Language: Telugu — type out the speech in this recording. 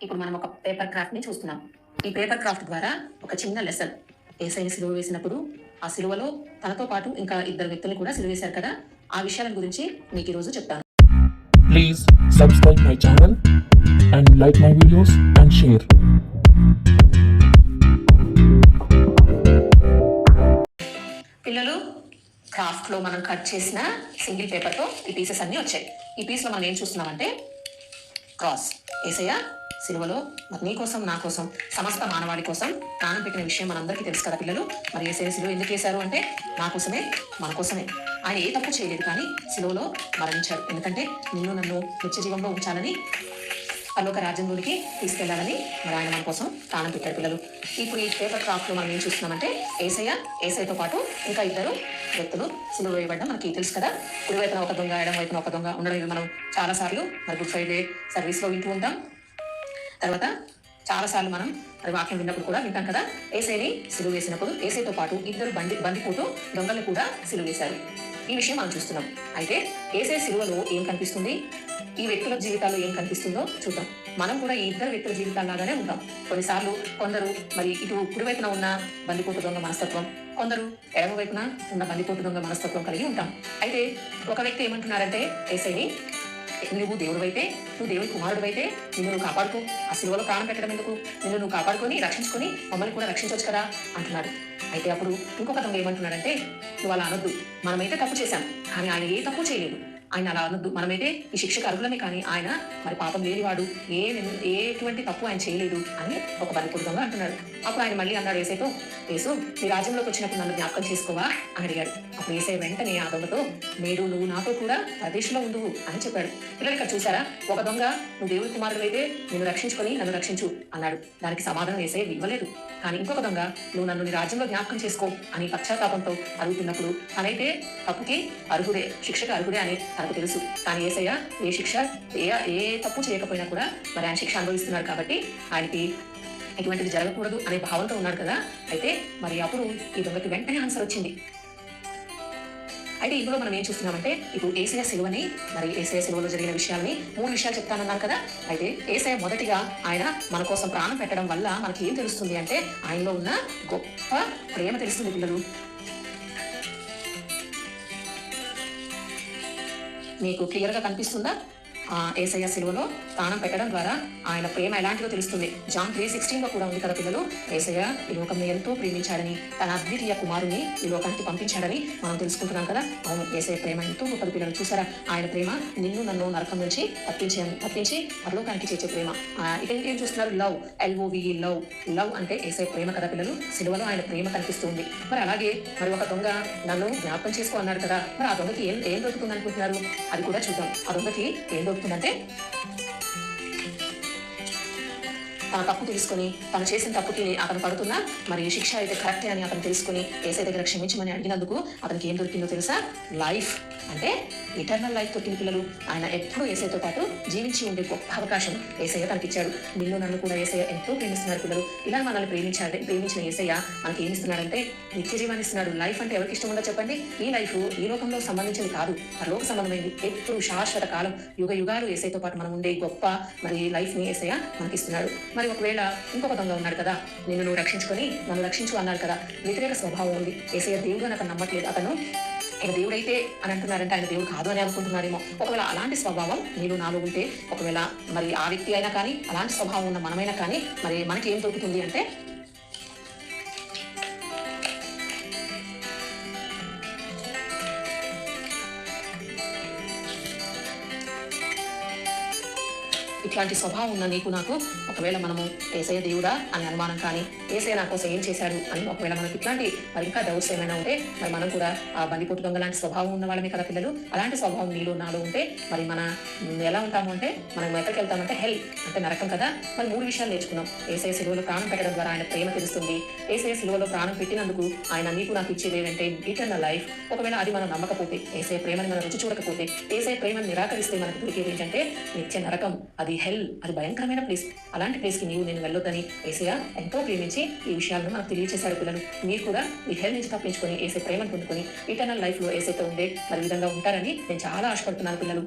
ఇప్పుడు మనం ఒక పేపర్ క్రాఫ్ట్ ని చూస్తున్నాం. ఈ పేపర్ క్రాఫ్ట్ ద్వారా ఒక చిన్న లెసన్. యేసయ్యని సిలువ వేసినప్పుడు ఆ సిలువలో తనతో పాటు ఇంకా ఇద్దరు వ్యక్తులు కూడా సిలువ వేశారు కదా, ఆ విషయాల గురించి మీకు ఈ రోజు చెప్తాను. Please subscribe my channel and like my videos and share. పిల్లలు, క్రాఫ్ట్ లో మనం కట్ చేసిన సింగిల్ పేపర్ తో ఈ పీసెస్ అన్ని వచ్చాయి. ఈ పీస్ లో మనం ఏం చూస్తున్నామంటే క్రాస్. యేసయ్య సిలువలో మరి నీ కోసం నా కోసం సమస్త మానవాళి కోసం ప్రాణం పెట్టిన విషయం మనందరికీ తెలుసు కదా పిల్లలు. మరి యేసయ్య సిలువ ఎందుకు వేశారు అంటే నా కోసమే, మన కోసమే. ఆయన ఏ తప్పు చేయలేదు కానీ సిలువలో మరణించాడు. ఎందుకంటే నిన్ను నన్ను నిత్య జీవంలో ఉంచాలని, పరలోక రాజ్యంలోనికి తీసుకెళ్లాలని మరి ఆయన మన కోసం ప్రాణం పెట్టాడు పిల్లలు. ఇప్పుడు ఈ పేపర్ క్రాఫ్ట్ లో మనం ఏం చూస్తున్నామంటే ఏసయ్యతో పాటు ఇంకా ఇద్దరు వ్యక్తులు సిలువ వేయబడ్డం మనకి తెలుసు కదా. కుడి వైపున ఒక దొంగ, ఎడం వైపున ఒక దొంగ ఉండడం ఇది మనం చాలా సార్లు మరి గుడ్ ఫ్రైడే సర్వీస్ లో వింటూ ఉంటాం. తర్వాత చాలా సార్లు మనం మరి వాక్యం విన్నప్పుడు కూడా వింటాం కదా. ఏసైని సిలువ వేసినప్పుడు ఏసైతో పాటు ఇద్దరు బందిపోటు దొంగలు కూడా సిలువ వేశారు. ఈ విషయం మనం చూస్తున్నాం. అయితే ఏసై సిలువలో ఏం కనిపిస్తుంది, ఈ వ్యక్తుల జీవితాల్లో ఏం కనిపిస్తుందో చూద్దాం. మనం కూడా ఈ ఇద్దరు వ్యక్తుల జీవితాల్లాగానే ఉంటాం. కొన్నిసార్లు కొందరు మరి ఇటు కుడివైపున ఉన్న బందిపోటు దొంగ మనస్తత్వం, కొందరు ఎడమ వైపున ఉన్న బందిపోటు దొంగ మనస్తత్వం కలిగి ఉంటాం. అయితే ఒక వ్యక్తి ఏమంటున్నారంటే ఏసైని, నువ్వు దేవుడు అయితే, నువ్వు దేవుడి కుమారుడు అయితే నిన్ను నువ్వు కాపాడుకో, ఆ సిలువలో ప్రాణం పెట్టడం ఎందుకు, నిన్ను నువ్వు కాపాడుకొని రక్షించుకొని మమ్మల్ని కూడా రక్షించవచ్చు కదా అంటున్నాడు. అయితే అప్పుడు ఇంకొక దొంగ ఏమంటున్నాడంటే, నువ్వు అలా అనొద్దు, మనమైతే తప్పు చేశాం కానీ ఆయన ఏ తప్పు చేయలేదు, ఆయన అలా అనొద్దు, మనమైతే ఈ శిక్షకు అర్హులమే కానీ ఆయన మరి పాపం లేనివాడు, ఎటువంటి తప్పు ఆయన చేయలేదు అని ఒక బందిపోటు దొంగ అంటున్నాడు. అప్పుడు ఆయన మళ్ళీ అన్నాడు ఏసైతో, యేసు నీ రాజ్యంలోకి వచ్చినప్పుడు నన్ను జ్ఞాపకం చేసుకోవా అని అడిగాడు. అప్పుడు ఏసై వెంటనే ఆ దొంగతో, నేడు నువ్వు నాతో కూడా ప్రదేశంలో ఉండు అని చెప్పాడు. పిల్లలు ఇక్కడ చూసారా, ఒక దొంగ నువ్వు దేవుడి కుమారుడు అయితే నిన్ను రక్షించుకొని నన్ను రక్షించు అన్నాడు. దానికి సమాధానం ఏసై ఇవ్వలేదు. కానీ ఇంకొక దొంగ నువ్వు నన్ను నీ రాజ్యంలో జ్ఞాపకం చేసుకో అని పశ్చాత్తాపంతో అడుగుతున్నప్పుడు తనైతే తప్పుకి అర్హుడే, శిక్షకు అర్హుడే అని తనకు తెలుసు. కానీ యేసయ్య ఏ శిక్ష ఏ తప్పు చేయకపోయినా కూడా మరి ఆయన శిక్ష అనుభవిస్తున్నాడు కాబట్టి ఆయనకి ఎటువంటిది జరగకూడదు అనే భావంతో ఉన్నాడు కదా. అయితే మరి అప్పుడు ఈ దొంగకి వెంటనే ఆన్సర్ వచ్చింది. అయితే ఇందులో మనం ఏం చూస్తున్నామంటే ఇప్పుడు యేసయ్య సిలువని, మరి యేసయ్య సిలువలో జరిగిన విషయాల్ని 3 విషయాలు చెప్తానన్నాను కదా. అయితే యేసయ్య మొదటిగా ఆయన మన కోసం ప్రాణం పెట్టడం వల్ల మనకి ఏం తెలుస్తుంది అంటే ఆయనలో ఉన్న గొప్ప ప్రేమ తెలుస్తుంది పిల్లలు. మీకు క్లియర్ గా కనిపిస్తుందా? యేసయ్య సిలువలో ప్రాణం పెట్టడం ద్వారా ఆయన ప్రేమ ఎలాంటిదో తెలుస్తుంది. జాన్ 3:16 కూడా ఉంది కదా పిల్లలు. యేసయ్య ఈ లోకంలో ఎంతో ప్రేమించాడని, తన అద్వితీయ కుమారుని ఈ లోకానికి పంపించాడని మనం తెలుసుకుంటున్నాం కదా. అవును, యేసయ్య ప్రేమ ఎంతో గొప్పది పిల్లలు. చూసారా, ఆయన ప్రేమ నిన్ను నన్ను నరకం నుంచి తప్పించి పరలోకానికి చేర్చే ప్రేమ. ఇక ఏం చూస్తున్నారు? Love, LOVE, love. లవ్ అంటే యేసయ్య ప్రేమ కదా పిల్లలు. సిలువలో ఆయన ప్రేమ కనిపిస్తుంది. మరి అలాగే మరి ఒక దొంగ నన్ను జ్ఞాపకం చేసుకో అన్నాడు కదా. మరి ఆ దొంగకి ఏం దొరుకుతుంది అనుకుంటున్నారు? అది కూడా చూద్దాం. ఆ దొంగకి ఏం దొరుకుతుందంటే తన తప్పు తెలుసుకొని, తను చేసిన తప్పుకి అతను పడుతున్నా మరి శిక్ష అయితే కరెక్టే అని అతను తెలుసుకుని యేసయ్య దగ్గర క్షమించమని అడిగినందుకు అతనికి ఏం దొరికిందో తెలుసా? లైఫ్, అంటే ఇటర్నల్ లైఫ్ దొరికింది పిల్లలు. ఆయన ఎప్పుడూ యేసయ్యతో పాటు జీవించి ఉండే గొప్ప అవకాశం యేసయ్య తనకిచ్చాడు. నిన్ను నన్ను కూడా యేసయ్య ఎంతో ప్రేమిస్తున్నారు పిల్లలు. ఇలా మనల్ని ప్రేమించిన యేసయ్య మనకి ఏమి ఇస్తున్నాడంటే నిత్య జీవాన్ని ఇస్తున్నాడు. లైఫ్ అంటే ఎవరికి ఇష్టం ఉందో చెప్పండి? ఈ లైఫ్ ఈ లోకంలో సంబంధించింది కాదు, పరలోక సంబంధమైంది. ఎప్పుడు శాశ్వత కాలం, యుగ యుగాలు యేసయ్యతో పాటు మనం ఉండే గొప్ప మరి లైఫ్ ని యేసయ్య మనకి ఇస్తున్నాడు. మరి ఒకవేళ ఇంకొక దొంగ ఉన్నాడు కదా, నిన్ను నువ్వు రక్షించుకొని నన్ను రక్షించు అన్నాడు కదా. వ్యతిరేక స్వభావం ఉంది. యేసయ్య దేవుడు అని అతను నమ్మట్లేదు. అతను ఆయన దేవుడైతే అని అంటున్నారంటే ఆయన దేవుడు కాదు అని అనుకుంటున్నారేమో. ఒకవేళ అలాంటి స్వభావం నీలో నాలో ఉంటే, ఒకవేళ మరి ఆ వ్యక్తి అయినా కానీ అలాంటి స్వభావం ఉన్న మనమైనా కానీ మరి మనకి ఏం దొరుకుతుంది అంటే ఇట్లాంటి స్వభావం ఉన్న నీకు నాకు ఒకవేళ మనము యేసయ్య దేవుడా అని అనుమానం కానీ, యేసయ్య నా కోసం ఏం చేశాడు అని ఒకవేళ మనకి ఇట్లాంటి మరి ఇంకా డౌట్స్ ఏమైనా ఉంటే మరి మనం కూడా ఆ బందిపోటు దొంగ లాంటి స్వభావం ఉన్న వాళ్ళమే కదా పిల్లలు. అలాంటి స్వభావం నీలో నాలో ఉంటే మరి మన ఎలా ఉంటాము అంటే మనం ఎక్కడికి వెళ్తామంటే హెల్ అంటే నరకం కదా. మరి 3 విషయాలు నేర్చుకున్నాం. యేసయ్య సిలువలో ప్రాణం పెట్టడం ద్వారా ఆయన ప్రేమ తెలుస్తుంది. యేసయ్య సిలువలో ప్రాణం పెట్టినందుకు ఆయన నీకు నాకు ఇచ్చేది ఏంటంటే ఇటర్నల్ లైఫ్. ఒకవేళ అది మనం నమ్మకపోతే, యేసయ్య ప్రేమని మనం రుచి చూడకపోతే, యేసయ్య ప్రేమను నిరాకరిస్తే మనకు దొరికేది ఏంటంటే నిత్య నరకం. అది హెల్, అది భయంకరమైన ప్లేస్. అలాంటి ప్లేస్కి నేను వెళ్ళొద్దని యేసయ్య ఎంతో ప్రేమించి ఈ విషయాలను మనకు తెలియజేశారు పిల్లలు. మీరు కూడా ఈ హెల్ నుంచి తప్పించుకొని యేసయ్య ప్రేమను పొందుకొని ఇటర్నల్ లైఫ్లో యేసయ్యతో ఉండే మరి విధంగా ఉంటారని నేను చాలా ఆశపడుతున్నాను పిల్లలు.